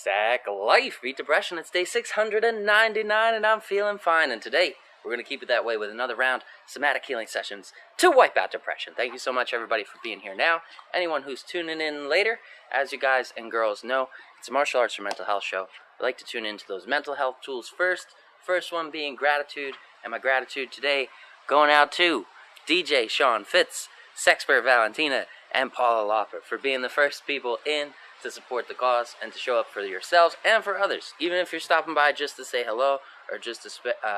Sack Life, beat depression. It's day 699 and I'm feeling fine. And today we're going to keep it that way with another round of somatic healing sessions to wipe out depression. Thank you so much, everybody, for being here now. Anyone who's tuning in later, as you guys and girls know, it's a martial arts for mental health show. I like to tune into those mental health tools first. First one being gratitude, and my gratitude today going out to Djseanfitz, sexpertvalentina, and Pawla for being the first people in to support the cause and to show up for yourselves and for others. Even if you're stopping by just to say hello or just to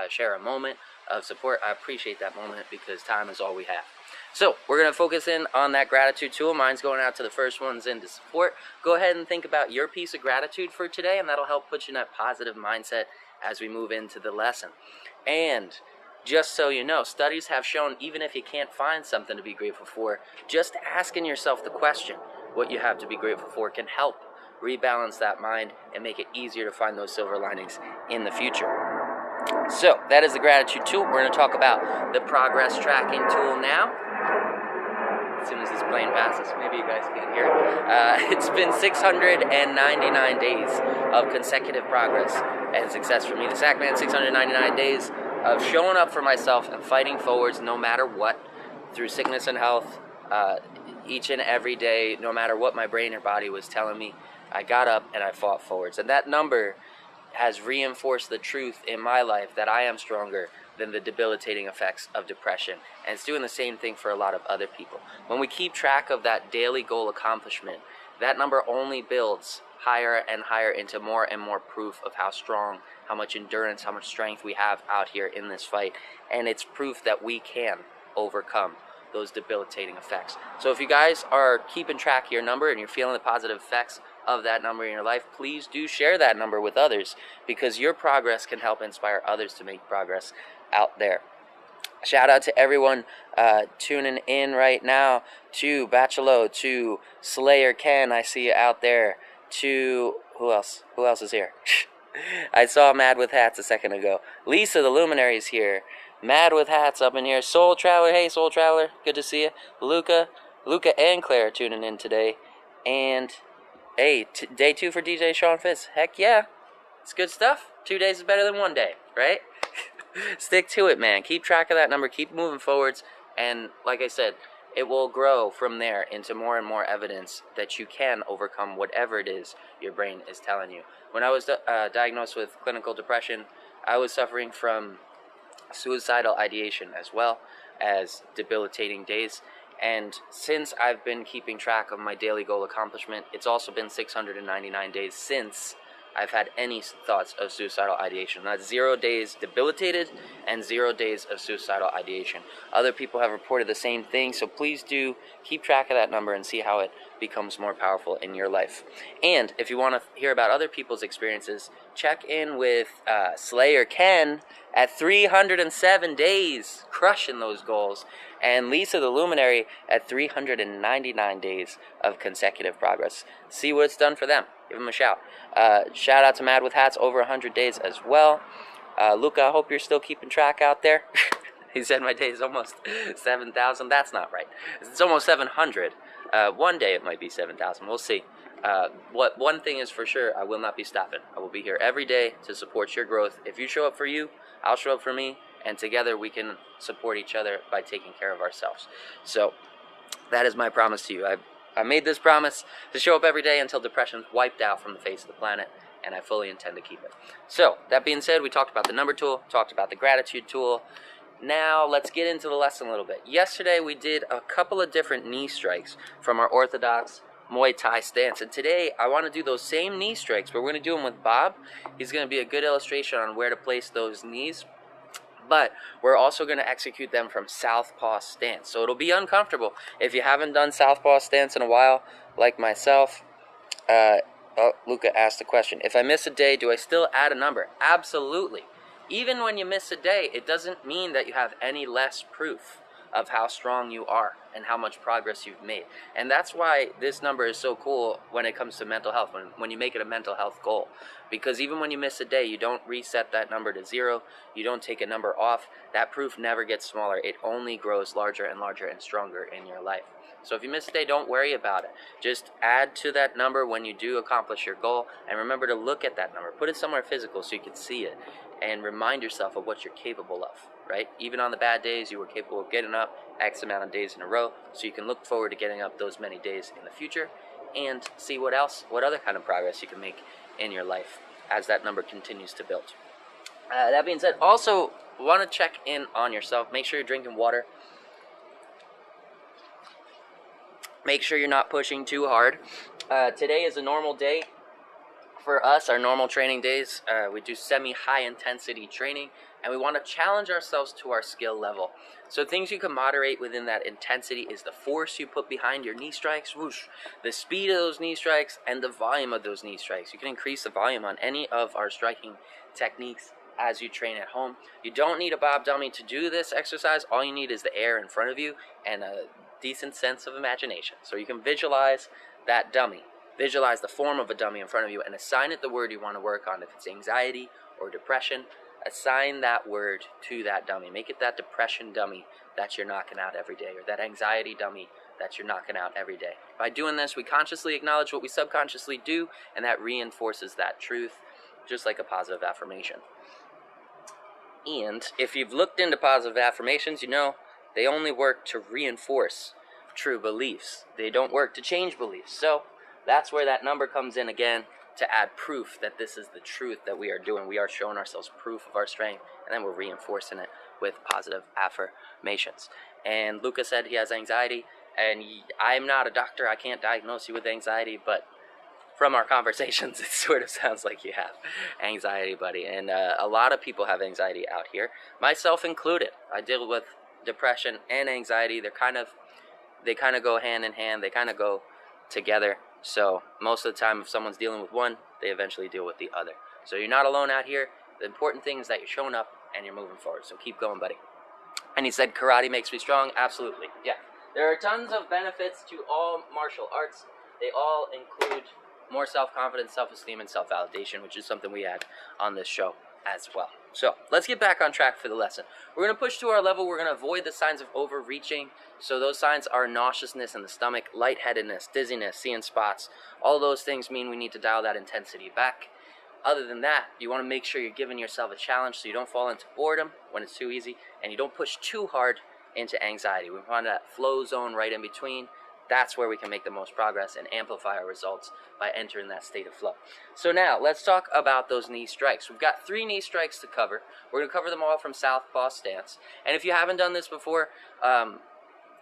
share a moment of support, I appreciate that moment because time is all we have. So we're going to focus in on that gratitude tool. Mine's going out to the first ones in to support. Go ahead and think about your piece of gratitude for today, and that'll help put you in that positive mindset as we move into the lesson. And just so you know, studies have shown even if you can't find something to be grateful for, just asking yourself the question, what you have to be grateful for, can help rebalance that mind and make it easier to find those silver linings in the future. So that is the gratitude tool. We're going to talk about the progress tracking tool now. As soon as this plane passes, maybe you guys can't hear it. It's been 699 days of consecutive progress and success for me. The Sackman, 699 days of showing up for myself and fighting forwards no matter what, through sickness and health, each and every day, no matter what my brain or body was telling me. I got up and I fought forwards. And that number has reinforced the truth in my life that I am stronger than the debilitating effects of depression. And it's doing the same thing for a lot of other people. When we keep track of that daily goal accomplishment, that number only builds higher and higher into more and more proof of how strong, how much endurance, how much strength we have out here in this fight. And it's proof that we can overcome those debilitating effects. So if you guys are keeping track of your number and you're feeling the positive effects of that number in your life, please do share that number with others, because your progress can help inspire others to make progress out there. Shout out to everyone tuning in right now, to Bachelor, to Slayer Ken, I see you out there, to who else is here? I saw Mad with Hats a second ago. Lisa the Luminary's here. Mad with Hats up in here. Soul Traveler, hey Soul Traveler, good to see you. Luca and Claire are tuning in today. And hey, day 2 for Djseanfitz. Heck yeah, it's good stuff. 2 days is better than 1 day, right? Stick to it, man. Keep track of that number. Keep moving forwards. And like I said, it will grow from there into more and more evidence that you can overcome whatever it is your brain is telling you. When I was diagnosed with clinical depression, I was suffering from suicidal ideation as well as debilitating days. And since I've been keeping track of my daily goal accomplishment, it's also been 699 days since I've had any thoughts of suicidal ideation. That's 0 days debilitated and 0 days of suicidal ideation. Other people have reported the same thing, so please do keep track of that number and see how it becomes more powerful in your life. And if you want to hear about other people's experiences, check in with Slayer Ken at 307 days, crushing those goals, and Lisa the Luminary at 399 days of consecutive progress. See what it's done for them. Give them a shout. Shout out to Mad with Hats, over 100 days as well. Luca, I hope you're still keeping track out there. He said my day is almost 7,000. That's not right. It's almost 700. One day it might be 7,000. We'll see. One thing is for sure, I will not be stopping. I will be here every day to support your growth. If you show up for you, I'll show up for me, and together we can support each other by taking care of ourselves. So that is my promise to you. I made this promise to show up every day until depression's wiped out from the face of the planet, and I fully intend to keep it. So that being said, we talked about the number tool, talked about the gratitude tool. Now let's get into the lesson a little bit. Yesterday we did a couple of different knee strikes from our orthodox Muay Thai stance, and today I want to do those same knee strikes, but we're going to do them with Bob. He's going to be a good illustration on where to place those knees, but we're also going to execute them from Southpaw stance, so it'll be uncomfortable. If you haven't done Southpaw stance in a while, like myself, Luca asked a question. If I miss a day, do I still add a number? Absolutely. Even when you miss a day, it doesn't mean that you have any less proof of how strong you are and how much progress you've made. And that's why this number is so cool when it comes to mental health, when you make it a mental health goal. Because even when you miss a day, you don't reset that number to 0, you don't take a number off, that proof never gets smaller, it only grows larger and larger and stronger in your life. So if you miss a day, don't worry about it. Just add to that number when you do accomplish your goal, and remember to look at that number. Put it somewhere physical so you can see it, and remind yourself of what you're capable of, right? Even on the bad days, you were capable of getting up X amount of days in a row, so you can look forward to getting up those many days in the future, and see what other kind of progress you can make in your life as that number continues to build. That being said, also want to check in on yourself. Make sure you're drinking water. Make sure you're not pushing too hard. Today is a normal day for us, our normal training days. We do semi-high intensity training, and we want to challenge ourselves to our skill level. So things you can moderate within that intensity is the force you put behind your knee strikes, whoosh, the speed of those knee strikes, and the volume of those knee strikes. You can increase the volume on any of our striking techniques as you train at home. You don't need a Bob dummy to do this exercise. All you need is the air in front of you and a decent sense of imagination. So you can visualize that dummy. Visualize the form of a dummy in front of you and assign it the word you want to work on. If it's anxiety or depression, assign that word to that dummy. Make it that depression dummy that you're knocking out every day, or that anxiety dummy that you're knocking out every day. By doing this, we consciously acknowledge what we subconsciously do, and that reinforces that truth, just like a positive affirmation. And if you've looked into positive affirmations, you know they only work to reinforce true beliefs. They don't work to change beliefs. So that's where that number comes in again, to add proof that this is the truth that we are doing. We are showing ourselves proof of our strength, and then we're reinforcing it with positive affirmations. And Luca said he has anxiety, and I'm not a doctor. I can't diagnose you with anxiety, but from our conversations, it sort of sounds like you have anxiety, buddy. And a lot of people have anxiety out here, myself included. I deal with depression and anxiety. They kind of go hand in hand. They kind of go together. So most of the time, if someone's dealing with one, they eventually deal with the other. So you're not alone out here. The important thing is that you're showing up and you're moving forward. So keep going, buddy. And he said, karate makes me strong. Absolutely. Yeah. There are tons of benefits to all martial arts. They all include more self-confidence, self-esteem, and self-validation, which is something we had on this show as well. So let's get back on track for the lesson. We're going to push to our level. We're going to avoid the signs of overreaching. So those signs are nauseousness in the stomach, lightheadedness, dizziness, seeing spots. All those things mean we need to dial that intensity back. Other than that, you want to make sure you're giving yourself a challenge so you don't fall into boredom when it's too easy, and you don't push too hard into anxiety. We find that flow zone right in between. That's where we can make the most progress and amplify our results by entering that state of flow. So now, let's talk about those knee strikes. We've got 3 knee strikes to cover. We're going to cover them all from Southpaw stance. And if you haven't done this before,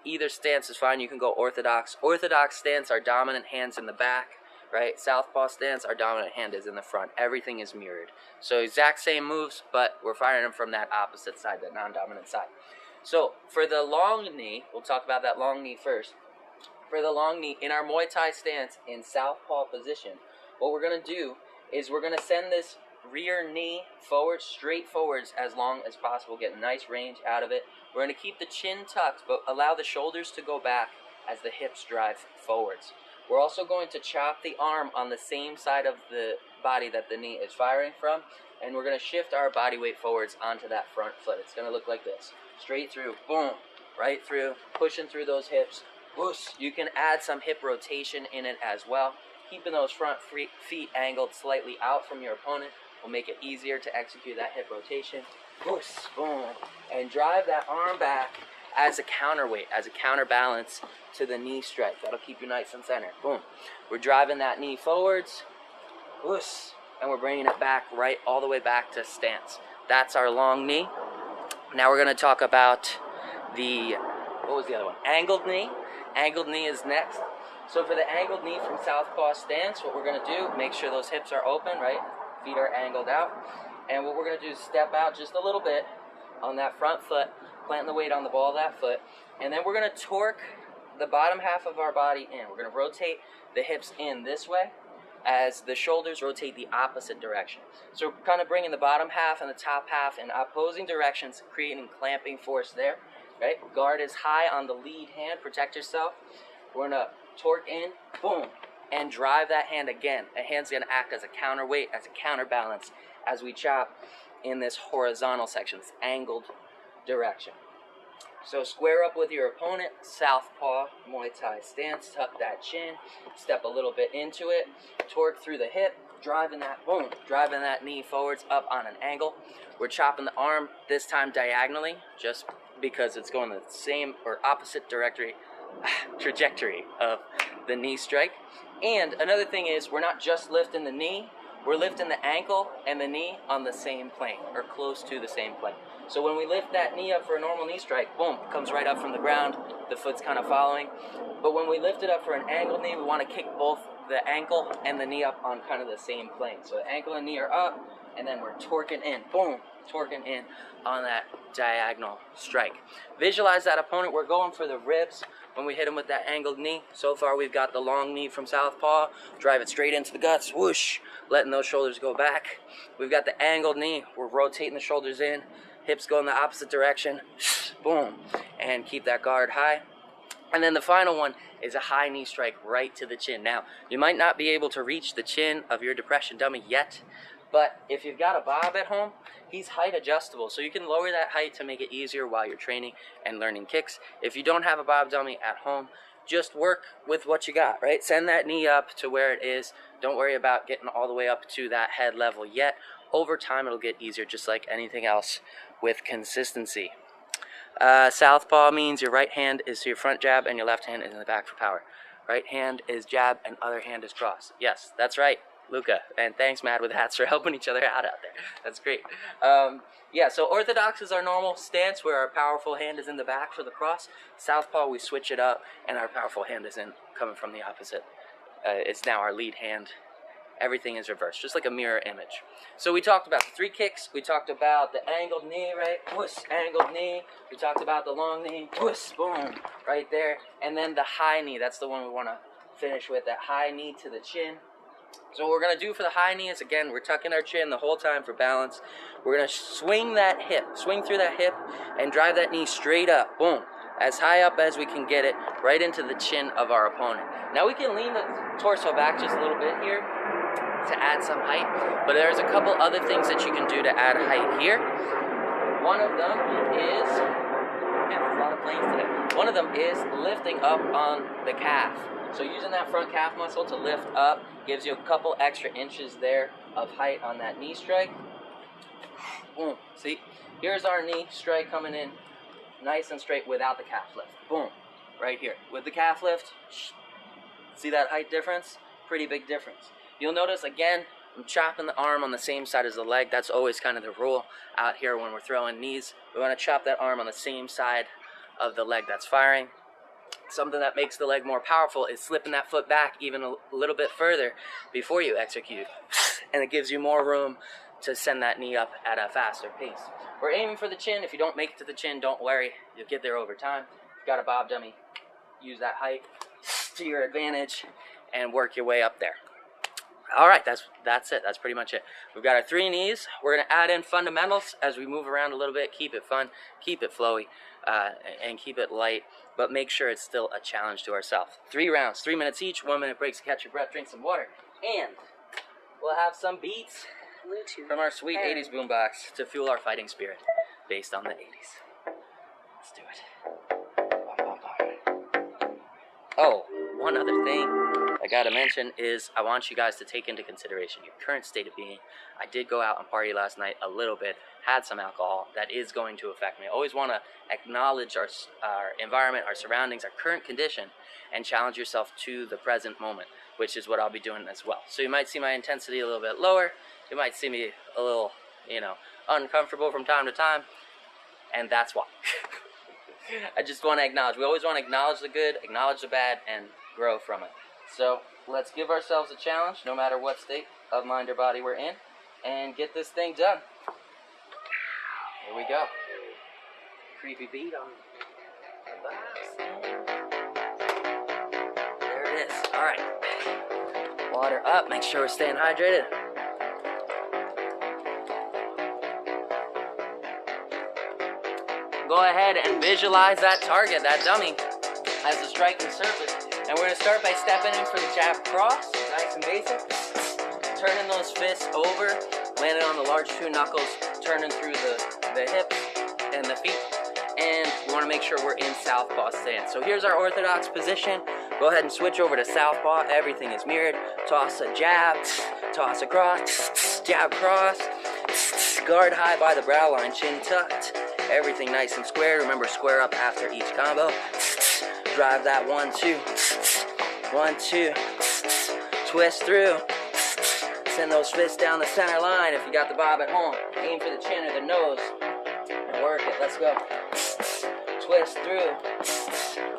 either stance is fine. You can go orthodox. Orthodox stance, our dominant hand's in the back, right? Southpaw stance, our dominant hand is in the front. Everything is mirrored. So exact same moves, but we're firing them from that opposite side, that non-dominant side. So for the long knee, we'll talk about that long knee first. For the long knee, in our Muay Thai stance in southpaw position, what we're going to do is we're going to send this rear knee forward, straight forwards as long as possible, get a nice range out of it. We're going to keep the chin tucked, but allow the shoulders to go back as the hips drive forwards. We're also going to chop the arm on the same side of the body that the knee is firing from, and we're going to shift our body weight forwards onto that front foot. It's going to look like this. Straight through, boom, right through, pushing through those hips. Whoosh. You can add some hip rotation in it as well. Keeping those front feet angled slightly out from your opponent will make it easier to execute that hip rotation. Whoosh, boom, and drive that arm back as a counterweight, as a counterbalance to the knee strike. That'll keep you nice and centered. Boom. We're driving that knee forwards. Whoosh, and we're bringing it back right all the way back to stance. That's our long knee. Now we're going to talk about the, what was the other one? Angled knee. Angled knee is next. So for the angled knee from southpaw stance, what we're going to do, make sure those hips are open, right? Feet are angled out. And what we're going to do is step out just a little bit on that front foot, planting the weight on the ball of that foot. And then we're going to torque the bottom half of our body in. We're going to rotate the hips in this way as the shoulders rotate the opposite direction. So we're kind of bringing the bottom half and the top half in opposing directions, creating clamping force there. Right? Guard is high on the lead hand. Protect yourself. We're going to torque in, boom, and drive that hand again. A hand's going to act as a counterweight, as a counterbalance, as we chop in this horizontal section, this angled direction. So square up with your opponent, Southpaw Muay Thai stance, tuck that chin, step a little bit into it, torque through the hip, driving that, boom, driving that knee forwards up on an angle. We're chopping the arm, this time diagonally, just because it's going the same or opposite trajectory of the knee strike. And another thing is, we're not just lifting the knee, we're lifting the ankle and the knee on the same plane, or close to the same plane. So when we lift that knee up for a normal knee strike, boom, it comes right up from the ground, the foot's kind of following. But when we lift it up for an angled knee, we want to kick both the ankle and the knee up on kind of the same plane. So the ankle and knee are up, and then we're torquing in, boom, torquing in on that diagonal strike. Visualize that opponent. We're going for the ribs when we hit him with that angled knee. So far we've got the long knee from Southpaw, drive it straight into the guts, whoosh, letting those shoulders go back. We've got the angled knee, we're rotating the shoulders in, hips go in the opposite direction, boom, and keep that guard high. And then the final one is a high knee strike right to the chin. Now, you might not be able to reach the chin of your depression dummy yet, but if you've got a Bob at home, he's height adjustable, so you can lower that height to make it easier while you're training and learning kicks. If you don't have a Bob dummy at home, just work with what you got, right? Send that knee up to where it is. Don't worry about getting all the way up to that head level yet. Over time, it'll get easier, just like anything else with consistency. Southpaw means your right hand is to your front jab and your left hand is in the back for power. Right hand is jab and other hand is cross. Yes, that's right, Luca. And thanks, Mad with Hats, for helping each other out there. That's great. Yeah, so orthodox is our normal stance where our powerful hand is in the back for the cross. Southpaw, we switch it up and our powerful hand is coming from the opposite. It's now our lead hand. Everything is reversed, just like a mirror image. So we talked about the 3 kicks. We talked about the angled knee, right? Whoosh, angled knee. We talked about the long knee. Whoosh, boom, right there. And then the high knee. That's the one we want to finish with, that high knee to the chin. So what we're going to do for the high knee is, again, we're tucking our chin the whole time for balance. We're going to swing that hip, swing through that hip, and drive that knee straight up. Boom. As high up as we can get it, right into the chin of our opponent. Now we can lean the torso back just a little bit here to add some height, but there's a couple other things that you can do to add height here. One of them is, man, there's a lot of planes today. One of them is lifting up on the calf. So using that front calf muscle to lift up gives you a couple extra inches there of height on that knee strike. Boom. See, here's our knee strike coming in nice and straight without the calf lift. Boom. Right here. With the calf lift, see that height difference? Pretty big difference. You'll notice, again, I'm chopping the arm on the same side as the leg. That's always kind of the rule out here when we're throwing knees. We want to chop that arm on the same side of the leg that's firing. Something that makes the leg more powerful is slipping that foot back even a little bit further before you execute. And it gives you more room to send that knee up at a faster pace. We're aiming for the chin. If you don't make it to the chin, don't worry. You'll get there over time. If you've got a Bob dummy, use that height to your advantage and work your way up there. All right, that's it. That's pretty much it. We've got our 3 knees. We're going to add in fundamentals as we move around a little bit. Keep it fun, keep it flowy, and keep it light, but make sure it's still a challenge to ourselves. 3 rounds, 3 minutes each, 1 minute breaks to catch your breath, drink some water, and we'll have some beats from our sweet 80s boombox to fuel our fighting spirit based on the 80s. Let's do it. Oh, one other thing I gotta mention is I want you guys to take into consideration your current state of being. I did go out and party last night a little bit, had some alcohol. That is going to affect me. I always want to acknowledge our environment, our surroundings, our current condition, and challenge yourself to the present moment, which is what I'll be doing as well. So you might see my intensity a little bit lower. You might see me a little, uncomfortable from time to time, and that's why. I just want to acknowledge. We always want to acknowledge the good, acknowledge the bad, and grow from it. So let's give ourselves a challenge, no matter what state of mind or body we're in, and get this thing done. Here we go. Creepy beat on the box. There it is. All right. Water up. Make sure we're staying hydrated. Go ahead and visualize that target, that dummy, as a striking surface. And we're going to start by stepping in for the jab cross, nice and basic. Turning those fists over, landing on the large 2 knuckles, turning through the hips and the feet. and we want to make sure we're in southpaw stance. So here's our orthodox position. Go ahead and switch over to southpaw. Everything is mirrored. Toss a jab, toss across, jab cross, guard high by the brow line, chin tucked. Everything nice and square. Remember, square up after each combo. Drive that 1-2, 1-2, twist through. Send those fists down the center line. If you got the bob at home, aim for the chin or the nose and work it. Let's go. Twist through.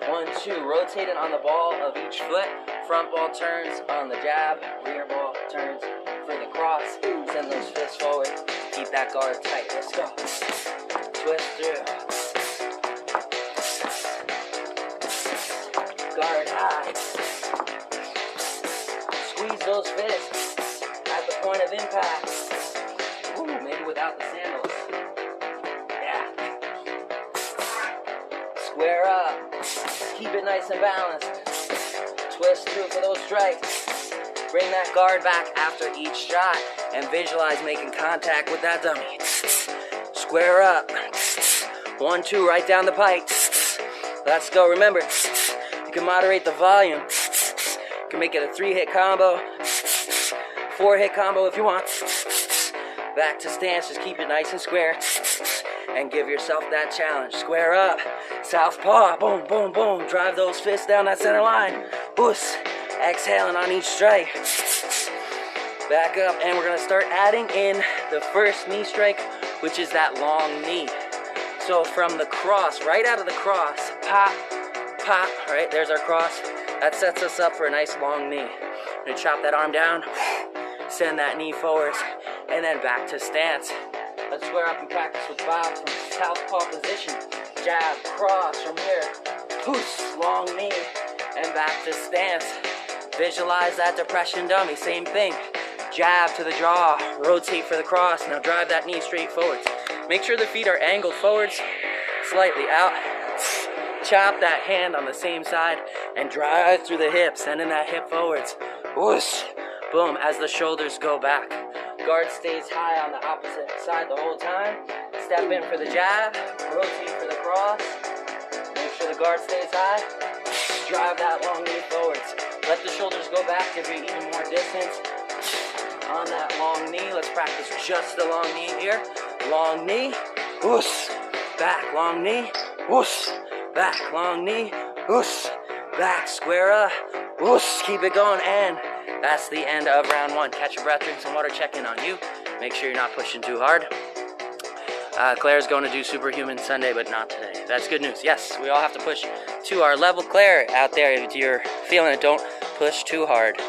1-2. Rotate it on the ball of each foot. Front ball turns on the jab. Rear ball turns for the cross. Send those fists forward. Keep that guard tight. Let's go. Twist through. Guard high. Squeeze those fists at the point of impact. Ooh, maybe without the sandals. Yeah. Square up. Keep it nice and balanced. Twist through for those strikes. Bring that guard back after each shot and visualize making contact with that dummy. Square up. 1-2 right down the pipe. Let's go. Remember, you can moderate the volume. You can make it a 3-hit combo, 4-hit combo if you want. Back to stance. Just keep it nice and square and give yourself that challenge. Square up. Southpaw. Boom, boom, boom. Drive those fists down that center line. Boost. Exhaling on each strike. Back up, and we're going to start adding in the first knee strike, which is that long knee. So from the cross, right out of the cross, pop, pop, right? There's our cross. That sets us up for a nice long knee. I'm going to chop that arm down, send that knee forward, and then back to stance. Let's square up and practice with Bob from southpaw position. Jab, cross from here, push, long knee, and back to stance. Visualize that depression dummy, same thing. Jab to the jaw, rotate for the cross. Now drive that knee straight forwards. Make sure the feet are angled forwards, slightly out. Chop that hand on the same side and drive through the hips, sending that hip forwards. Whoosh, boom, as the shoulders go back. Guard stays high on the opposite side the whole time. Step in for the jab, rotate for the cross. Make sure the guard stays high. Drive that long knee forwards. Let the shoulders go back, give you even more distance on that long knee. Let's practice just the long knee here. Long knee, whoosh, back, long knee, whoosh, back, long knee, whoosh, back, square up, whoosh, keep it going, and that's the end of round 1. Catch your breath, drink some water, check in on you. Make sure you're not pushing too hard. Claire's going to do Superhuman Sunday, but not today. That's good news. Yes, we all have to push to our level. Claire, out there, if you're feeling it, don't push too hard.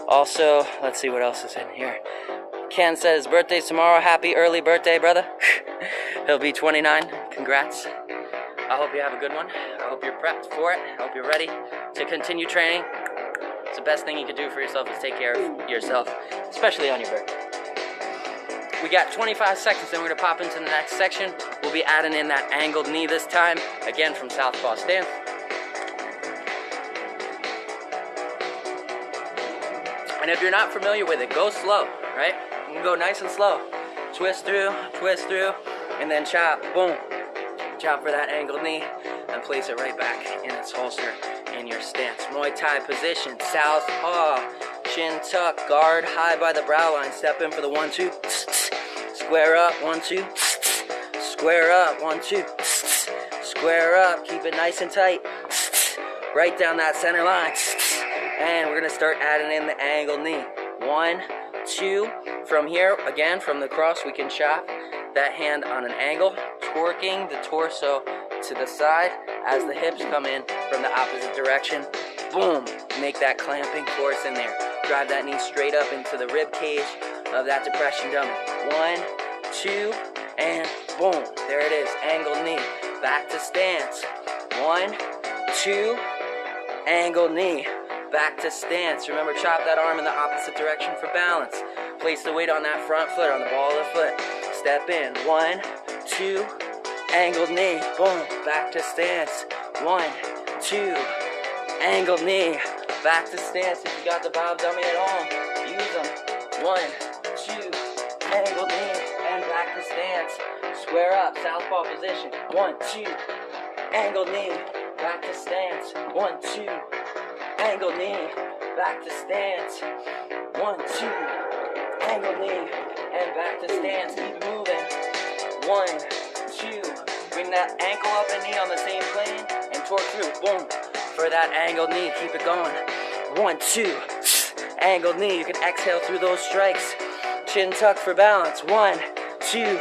Also, let's see what else is in here. Ken says, birthday's tomorrow. Happy early birthday, brother. He'll be 29. Congrats. I hope you have a good one. I hope you're prepped for it. I hope you're ready to continue training. It's the best thing you can do for yourself is take care of yourself, especially on your birthday. We got 25 seconds, then we're going to pop into the next section. We'll be adding in that angled knee this time, again from southpaw stance. And if you're not familiar with it, go slow, right? You can go nice and slow. Twist through, and then chop, boom. Chop for that angled knee, and place it right back in its holster in your stance. Muay Thai position, southpaw, chin tuck, guard high by the brow line. Step in for the 1-2. Square up, 1-2. Square up, 1-2. Square up, keep it nice and tight. Right down that center line. And we're gonna start adding in the angled knee. 1, 2. From here, again, from the cross, we can chop that hand on an angle, torquing the torso to the side as the hips come in from the opposite direction. Boom, make that clamping force in there. Drive that knee straight up into the rib cage of that depression dummy. 1, 2, and boom. There it is, angled knee. Back to stance. 1, 2, angled knee. Back to stance. Remember, chop that arm in the opposite direction for balance. Place the weight on that front foot, on the ball of the foot. Step in. 1, 2, angled knee. Boom. Back to stance. 1, 2, angled knee. Back to stance. If you got the bob dummy at home, use them. 1, 2, angled knee, and back to stance. Square up, southpaw position. 1, 2, angle knee, back to stance, 1, 2, angle knee, back to stance, 1, 2, angle knee, and back to stance, keep moving, 1, 2, bring that ankle up and knee on the same plane, and torque through, boom, for that angled knee, keep it going, 1, 2, angled knee, you can exhale through those strikes, chin tuck for balance, 1, 2,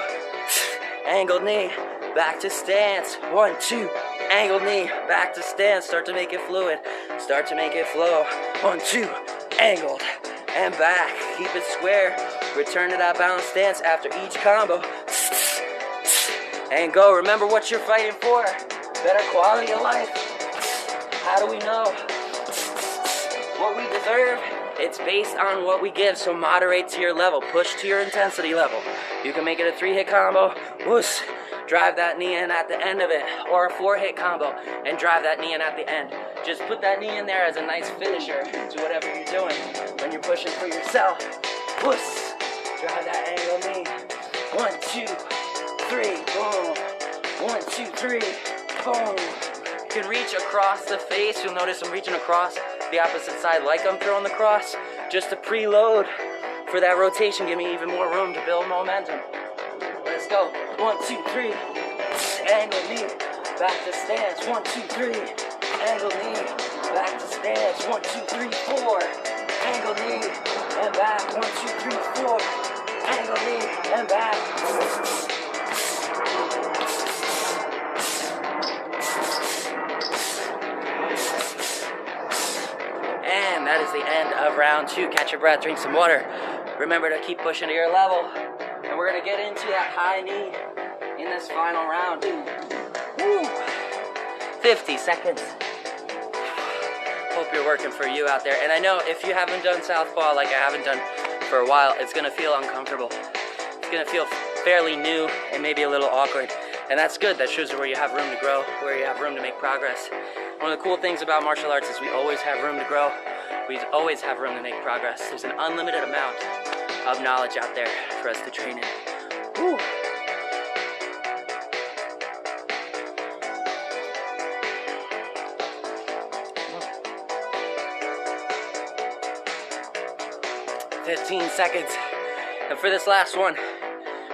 angled knee, back to stance, 1, 2, angled knee, back to stance, start to make it fluid, start to make it flow, 1, 2, angled, and back, keep it square, return to that balanced stance after each combo, and go, remember what you're fighting for, better quality of life, how do we know what we deserve? It's based on what we give, so moderate to your level, push to your intensity level, you can make it a 3-hit combo, whoosh, drive that knee in at the end of it, or a 4-hit combo, and drive that knee in at the end. Just put that knee in there as a nice finisher to whatever you're doing when you're pushing for yourself. Whoosh, drive that angle knee. 1, 2, 3, boom. 1, 2, 3, boom. You can reach across the face. You'll notice I'm reaching across the opposite side like I'm throwing the cross, just to preload for that rotation, give me even more room to build momentum. Let's go. 1, 2, 3. Angle knee. Back to stance. 1, 2, 3. Angle knee. Back to stance. 1, 2, 3, 4. Angle knee. And back. 1, 2, 3, 4. Angle knee. And back. And that is the end of round 2. Catch your breath. Drink some water. Remember to keep pushing to your level. And we're going to get into that high knee in this final round. Woo. 50 seconds. Hope you're working for you out there. And I know if you haven't done Southpaw like I haven't done for a while, it's going to feel uncomfortable. It's going to feel fairly new and maybe a little awkward. And that's good. That shows you where you have room to grow, where you have room to make progress. One of the cool things about martial arts is we always have room to grow. We always have room to make progress. There's an unlimited amount of knowledge out there for us to train in. Woo. "15 seconds. And for this last one,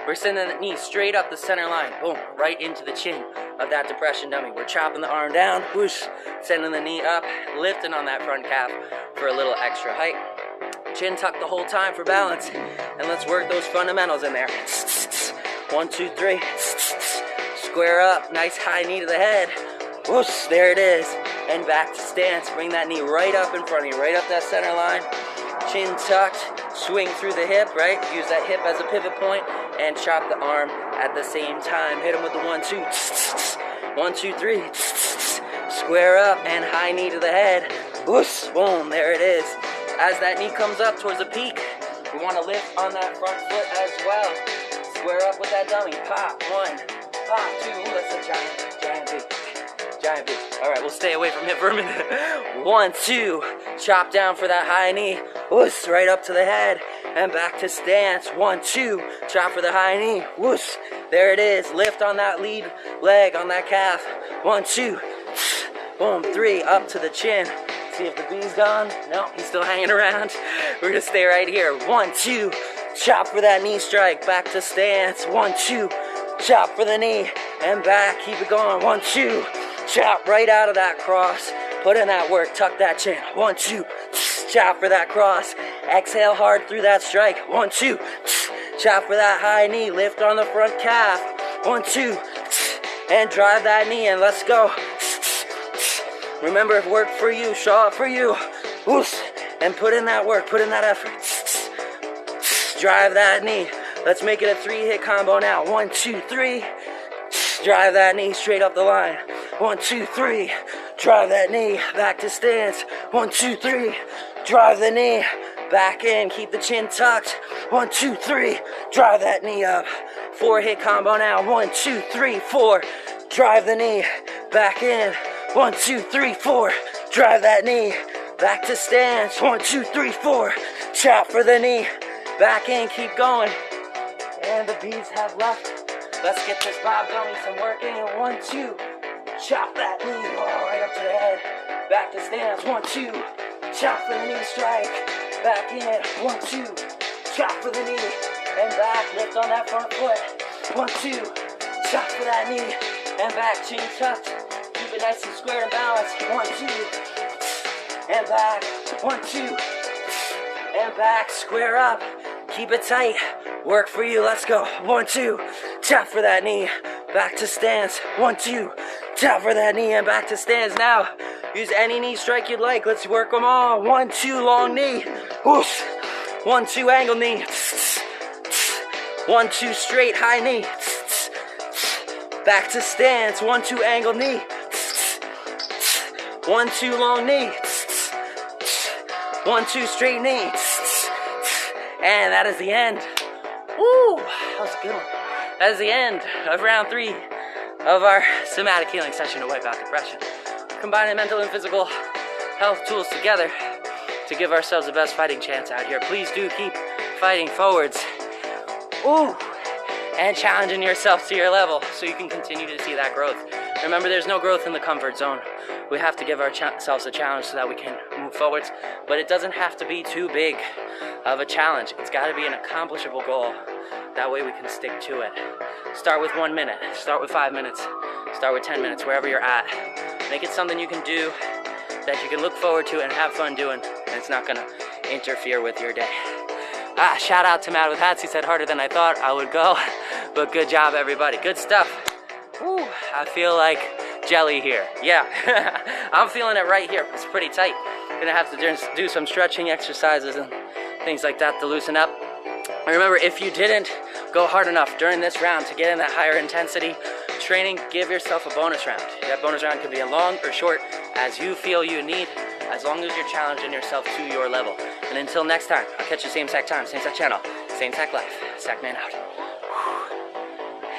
we're sending the knee straight up the center line. Boom, right into the chin of that depression dummy. We're chopping the arm down, whoosh, sending the knee up, lifting on that front calf for a little extra height. Chin tuck the whole time for balance. And let's work those fundamentals in there. 1, 2, 3. Square up, nice high knee to the head. Whoosh, there it is. And back to stance. Bring that knee right up in front of you, right up that center line. Chin tucked, swing through the hip, right? Use that hip as a pivot point and chop the arm at the same time. Hit him with the 1, 2. 1, 2, 3. Square up and high knee to the head. Whoosh, boom, there it is. As that knee comes up towards the peak, we want to lift on that front foot as well. Square up with that dummy. Pop, 1, pop, 2. Ooh, that's a giant beat. Giant beat. All right, we'll stay away from him for a minute. 1, 2, chop down for that high knee. Whoosh, right up to the head and back to stance. 1, 2, chop for the high knee. Whoosh, there it is. Lift on that lead leg, on that calf. 1, 2, boom, 3, up to the chin. See if the bee's gone. No, he's still hanging around. We're gonna stay right here. 1, 2, chop for that knee strike. Back to stance. 1, 2, chop for the knee and back. Keep it going. 1, 2, chop right out of that cross. Put in that work. Tuck that chin. 1, 2, chop for that cross. Exhale hard through that strike. 1, 2, chop for that high knee. Lift on the front calf. 1, 2, and drive that knee in. Let's go. Remember, it worked for you. Show up for you. Whoosh, and put in that work. Put in that effort. Drive that knee. Let's make it a 3-hit combo now. 1, 2, 3. Drive that knee straight up the line. 1, 2, 3. Drive that knee back to stance. 1, 2, 3. Drive the knee back in. Keep the chin tucked. 1, 2, 3. Drive that knee up. 4-hit combo now. 1, 2, 3, 4. Drive the knee back in. 1, 2, 3, 4. Drive that knee back to stance. 1, 2, 3, 4. Chop for the knee. Back in. Keep going. And the bees have left. Let's get this Bob dummy some work in. 1, 2. chop that knee, right up to the head. Back to stance, 1, 2. Chop for the knee strike. Back in, 1, 2. Chop for the knee. And back, lift on that front foot. 1, 2. Chop for that knee. And back, chin tucked. Keep it nice and square and balanced. 1, 2. And back, 1, 2. And back, square up. Keep it tight. Work for you, let's go. 1, 2. Chop for that knee. Back to stance. 1, 2. Chop for that knee and back to stance. Now, use any knee strike you'd like. Let's work them all. 1, 2, long knee. Whoosh. 1, 2, angle knee. 1, 2, straight high knee. Back to stance. 1, 2, angle knee. 1, 2, long knee. 1, 2, straight knee. And that is the end. Woo! That was a good one. That is the end of round 3 of our somatic healing session to wipe out depression. Combining mental and physical health tools together to give ourselves the best fighting chance out here. Please do keep fighting forwards. Ooh! And challenging yourself to your level so you can continue to see that growth. Remember, there's no growth in the comfort zone. We have to give ourselves a challenge so that we can move forwards, but it doesn't have to be too big of a challenge. It's got to be an accomplishable goal. That way we can stick to it. Start with 1 minute, start with 5 minutes, start with 10 minutes, wherever you're at. Make it something you can do, that you can look forward to and have fun doing, and it's not gonna interfere with your day. Shout out to Matt with hats. He said harder than I thought I would go, but good job everybody, good stuff. Woo, I feel like jelly here, yeah. I'm feeling it right here, it's pretty tight. Gonna have to do some stretching exercises and things like that to loosen up. And remember, if you didn't go hard enough during this round to get in that higher intensity training, give yourself a bonus round. That bonus round could be as long or short as you feel you need, as long as you're challenging yourself to your level. And until next time, I'll catch you same sack time, same sack channel, same sack life. Sackman out.